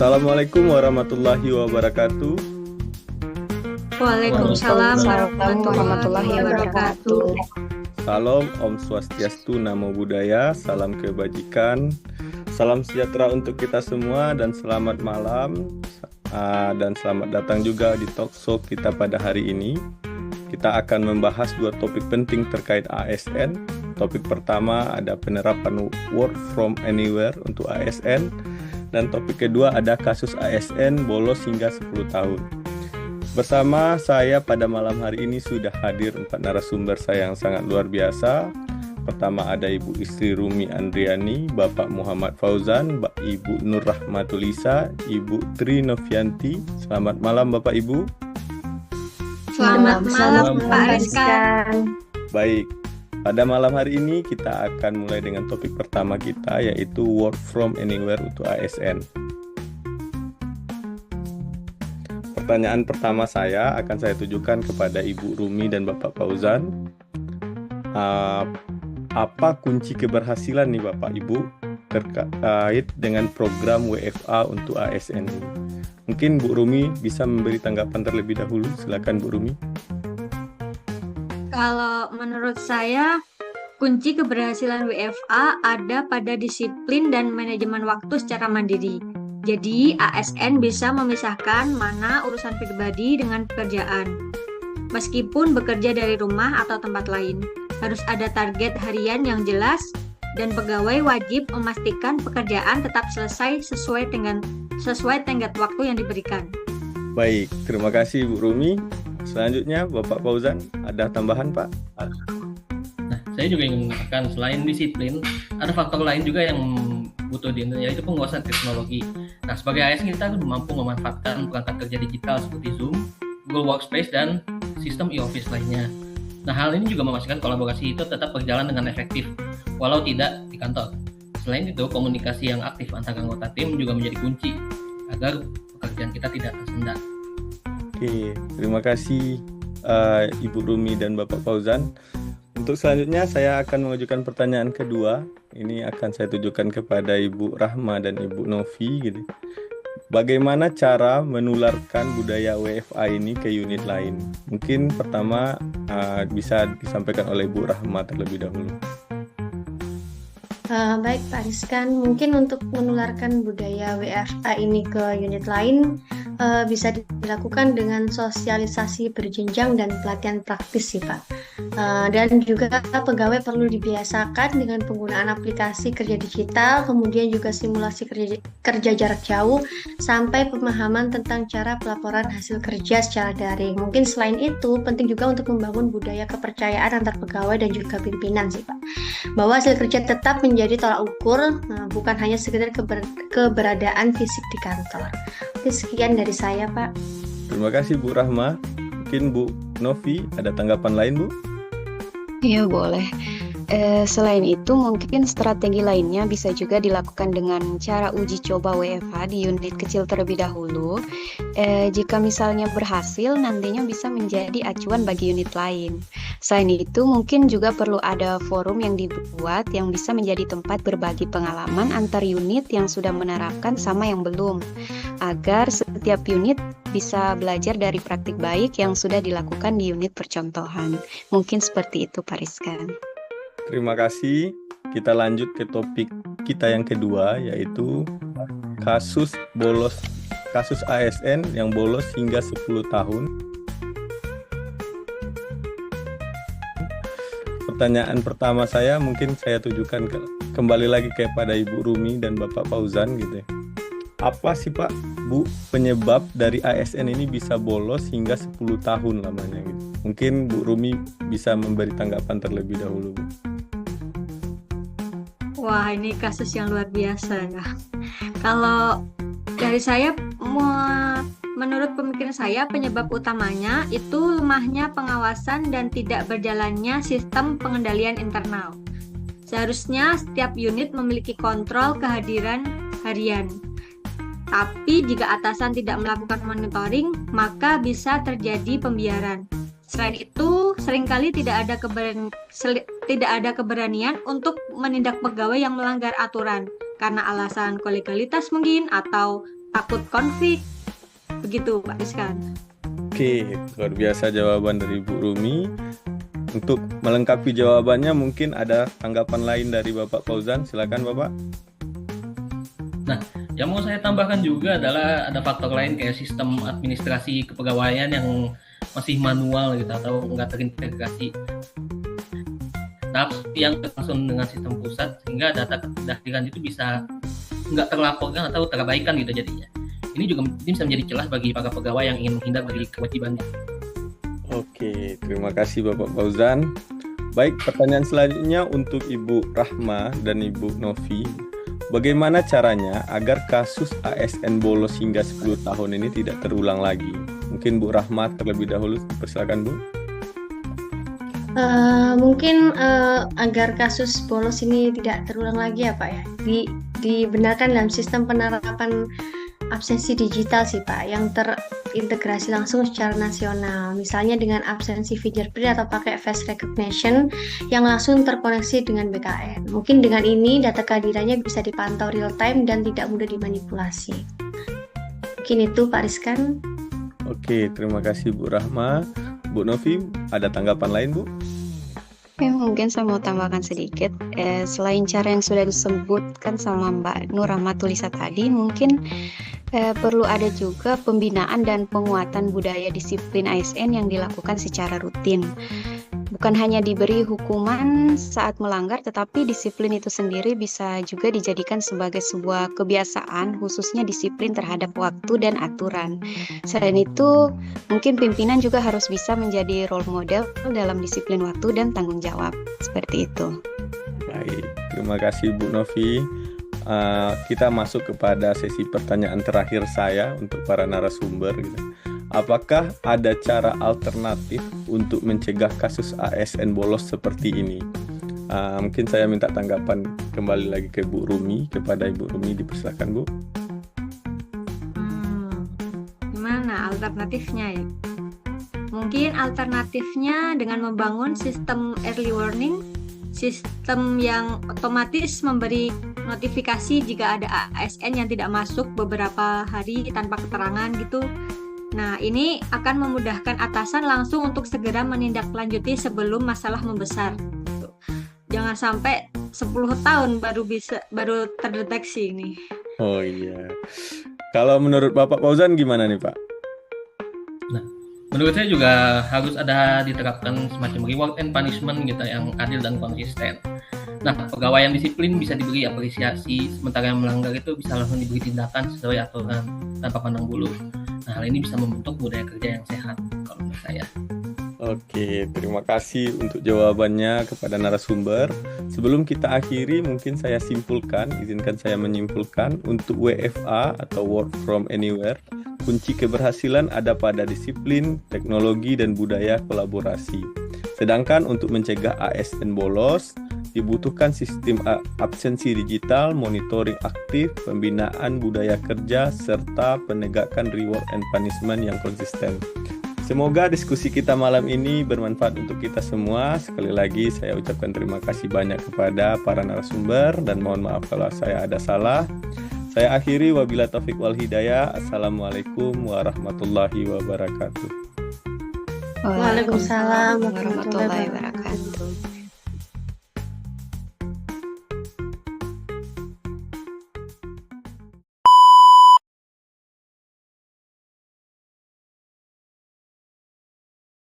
Assalamualaikum warahmatullahi wabarakatuh. Waalaikumsalam Warahmatullahi warahmatullahi wabarakatuh. Salam Om Swastiastu, Namo Buddhaya, salam kebajikan, salam sejahtera untuk kita semua dan selamat malam. Dan selamat datang juga di talkshow kita pada hari ini. Kita akan membahas dua topik penting terkait ASN. Topik pertama ada penerapan work from anywhere untuk ASN. Dan topik kedua ada kasus ASN bolos hingga 10 tahun. Bersama saya pada malam hari ini sudah hadir 4 narasumber saya yang sangat luar biasa. Pertama ada Ibu Istri Rumi Andriani, Bapak Muhammad Fauzan, Ibu Nur Rahmatulisa, Ibu Tri Novianti. Selamat malam Bapak Ibu. Selamat malam Pak Rizkan. Baik, pada malam hari ini kita akan mulai dengan topik pertama kita, yaitu work from anywhere untuk ASN. Pertanyaan pertama saya akan saya tujukan kepada Ibu Rumi dan Bapak Fauzan. Apa kunci keberhasilan nih Bapak Ibu terkait dengan program WFA untuk ASN ini? Mungkin Bu Rumi bisa memberi tanggapan terlebih dahulu. Silakan Bu Rumi. Kalau menurut saya, kunci keberhasilan WFA ada pada disiplin dan manajemen waktu secara mandiri. Jadi, ASN bisa memisahkan mana urusan pribadi dengan pekerjaan. Meskipun bekerja dari rumah atau tempat lain, harus ada target harian yang jelas dan pegawai wajib memastikan pekerjaan tetap selesai sesuai tenggat waktu yang diberikan. Baik, terima kasih Bu Rumi. Selanjutnya Bapak Fauzan, ada tambahan Pak? Nah, saya juga ingin mengatakan selain disiplin, ada faktor lain juga yang butuh yaitu penguasaan teknologi. Nah, sebagai ASN kita mampu memanfaatkan perangkat kerja digital seperti Zoom, Google Workspace, dan sistem e-office lainnya. Nah, hal ini juga memastikan kolaborasi itu tetap berjalan dengan efektif, walau tidak di kantor. Selain itu, komunikasi yang aktif antara anggota tim juga menjadi kunci agar pekerjaan kita tidak tersendat. Oke, terima kasih Ibu Rumi dan Bapak Fauzan. Untuk selanjutnya saya akan mengajukan pertanyaan kedua. Ini akan saya tujukan kepada Ibu Rahma dan Ibu Novi gitu. Bagaimana cara menularkan budaya WFA ini ke unit lain? Mungkin pertama bisa disampaikan oleh Ibu Rahma terlebih dahulu. Baik Pak Rizkan, mungkin untuk menularkan budaya WFA ini ke unit lain bisa dilakukan dengan sosialisasi berjenjang dan pelatihan praktis sih Pak. Dan juga pegawai perlu dibiasakan dengan penggunaan aplikasi kerja digital, kemudian juga simulasi kerja jarak jauh, sampai pemahaman tentang cara pelaporan hasil kerja secara daring. Mungkin selain itu, penting juga untuk membangun budaya kepercayaan antar pegawai dan juga pimpinan sih Pak. Bahwa hasil kerja tetap menjadi tolak ukur, bukan hanya sekedar keberadaan fisik di kantor. Oke, sekian dari saya Pak. Terima kasih Bu Rahma. Mungkin Bu Novi ada tanggapan lain Bu? Iya boleh. Selain itu mungkin strategi lainnya bisa juga dilakukan dengan cara uji coba WFH di unit kecil terlebih dahulu. Jika misalnya berhasil, nantinya bisa menjadi acuan bagi unit lain. Selain itu mungkin juga perlu ada forum yang dibuat yang bisa menjadi tempat berbagi pengalaman antar unit yang sudah menerapkan sama yang belum, agar setiap unit bisa belajar dari praktik baik yang sudah dilakukan di unit percontohan. Mungkin seperti itu Pak Rizkan. Terima kasih. Kita lanjut ke topik kita yang kedua, yaitu kasus ASN yang bolos hingga 10 tahun. Pertanyaan pertama saya mungkin saya tujukan kembali lagi kepada Ibu Rumi dan Bapak Fauzan gitu ya. Apa sih Pak, Bu, penyebab dari ASN ini bisa bolos hingga 10 tahun lamanya gitu? Mungkin Bu Rumi bisa memberi tanggapan terlebih dahulu, Bu. Wah, ini kasus yang luar biasa ya. Kalau dari saya, menurut pemikiran saya, penyebab utamanya itu lemahnya pengawasan dan tidak berjalannya sistem pengendalian internal. Seharusnya setiap unit memiliki kontrol kehadiran harian. Tapi jika atasan tidak melakukan monitoring, maka bisa terjadi pembiaran. Selain itu, seringkali tidak ada keberanian untuk menindak pegawai yang melanggar aturan karena alasan kolegalitas mungkin atau takut konflik. Begitu Pak Rizkan. Oke, luar biasa jawaban dari Bu Rumi. Untuk melengkapi jawabannya mungkin ada tanggapan lain dari Bapak Fauzan. Silakan Bapak. Nah, yang mau saya tambahkan juga adalah ada faktor lain kayak sistem administrasi kepegawaian yang masih manual gitu atau nggak terintegrasi. Tapi yang langsung dengan sistem pusat sehingga data ketersediaan itu bisa nggak terlaporkan atau terabaikan gitu jadinya. Ini juga bisa menjadi celah bagi para pegawai yang ingin menghindar dari kewajibannya. Oke, terima kasih Bapak Fauzan. Baik, pertanyaan selanjutnya untuk Ibu Rahma dan Ibu Novi. Bagaimana caranya agar kasus ASN bolos hingga 10 tahun ini tidak terulang lagi? Mungkin Bu Rahma terlebih dahulu, persilakan Bu. Mungkin agar kasus bolos ini tidak terulang lagi ya Pak ya, dibenarkan dalam sistem penerapan absensi digital sih Pak, yang terintegrasi langsung secara nasional, misalnya dengan absensi fingerprint atau pakai face recognition yang langsung terkoneksi dengan BKN. Mungkin dengan ini data kehadirannya bisa dipantau real time dan tidak mudah dimanipulasi. Mungkin itu Pak Rizkan. Oke, terima kasih Bu Rahma. Bu Novi, ada tanggapan lain Bu? Oke, mungkin saya mau tambahkan sedikit. Selain cara yang sudah disebutkan sama Mbak Nur Rahmatulisa tadi, mungkin perlu ada juga pembinaan dan penguatan budaya disiplin ASN yang dilakukan secara rutin. Bukan hanya diberi hukuman saat melanggar, tetapi disiplin itu sendiri bisa juga dijadikan sebagai sebuah kebiasaan, khususnya disiplin terhadap waktu dan aturan. Selain itu, mungkin pimpinan juga harus bisa menjadi role model dalam disiplin waktu dan tanggung jawab. Seperti itu. Baik, terima kasih Bu Novi. Kita masuk kepada sesi pertanyaan terakhir saya untuk para narasumber. Apakah ada cara alternatif untuk mencegah kasus ASN bolos seperti ini? Mungkin saya minta tanggapan kembali lagi ke Bu Rumi, kepada Ibu Rumi, dipersilakan Bu. Gimana alternatifnya ya? Mungkin alternatifnya dengan membangun sistem early warning, sistem yang otomatis memberi notifikasi jika ada ASN yang tidak masuk beberapa hari tanpa keterangan gitu. Nah, ini akan memudahkan atasan langsung untuk segera menindaklanjuti sebelum masalah membesar. Jangan sampai 10 tahun baru terdeteksi ini. Oh iya. Kalau menurut Bapak Fauzan gimana nih Pak? Nah, menurut saya juga harus ada diterapkan semacam reward and punishment gitu yang adil dan konsisten. Nah, pegawai yang disiplin bisa diberi apresiasi, sementara yang melanggar itu bisa langsung diberi tindakan sesuai aturan tanpa pandang bulu. Nah, hal ini bisa membentuk budaya kerja yang sehat kalau menurut saya. Oke, terima kasih untuk jawabannya kepada narasumber. Sebelum kita akhiri, mungkin saya simpulkan, izinkan saya menyimpulkan untuk WFA atau Work from Anywhere, kunci keberhasilan ada pada disiplin, teknologi, dan budaya kolaborasi. Sedangkan untuk mencegah ASN bolos, dibutuhkan sistem absensi digital, monitoring aktif, pembinaan budaya kerja, serta penegakan reward and punishment yang konsisten. Semoga diskusi kita malam ini bermanfaat untuk kita semua. Sekali lagi saya ucapkan terima kasih banyak kepada para narasumber dan mohon maaf kalau saya ada salah. Saya akhiri wabillahi taufiq wal hidayah. Assalamualaikum warahmatullahi wabarakatuh. Waalaikumsalam warahmatullahi wabarakatuh.